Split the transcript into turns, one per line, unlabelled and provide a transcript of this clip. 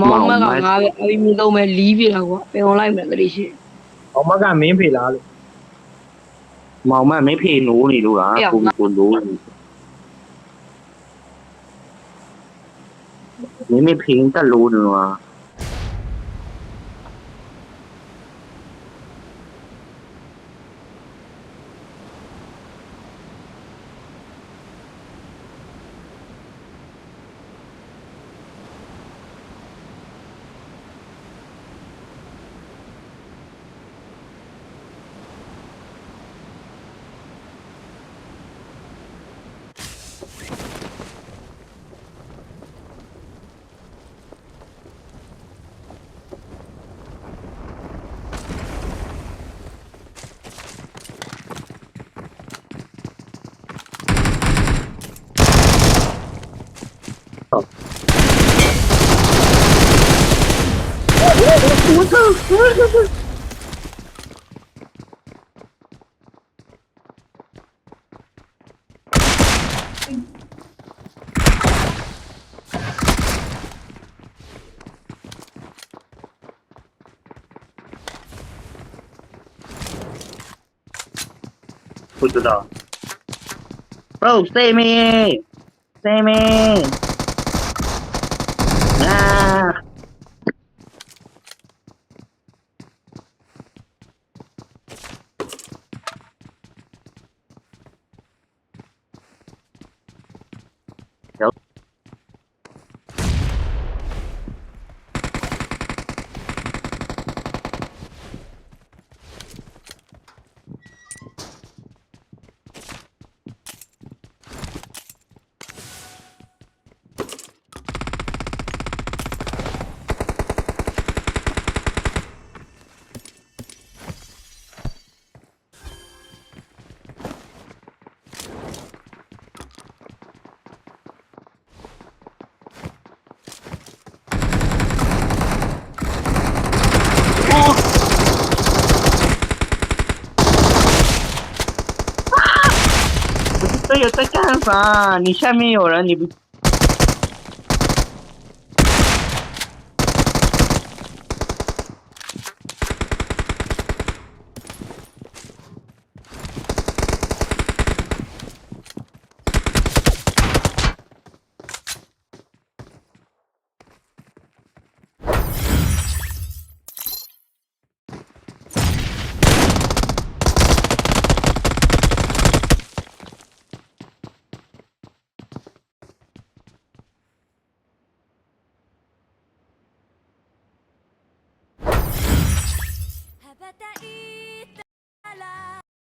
မောင်မက်ကငါပဲအမီသုံးမဲ့လီးပြတာကွာပင်လိုက်မယ်တတိရှိ
မောင်မကမင်းဖေလားလို့
မောင်မမဖေနိုးနေလို့လားကိုကိုနိုးနေမဖေးတက်လို့နော် พูดต่อ bro stay me stay me เดี๋ยว这有在干啥？你下面有人，你不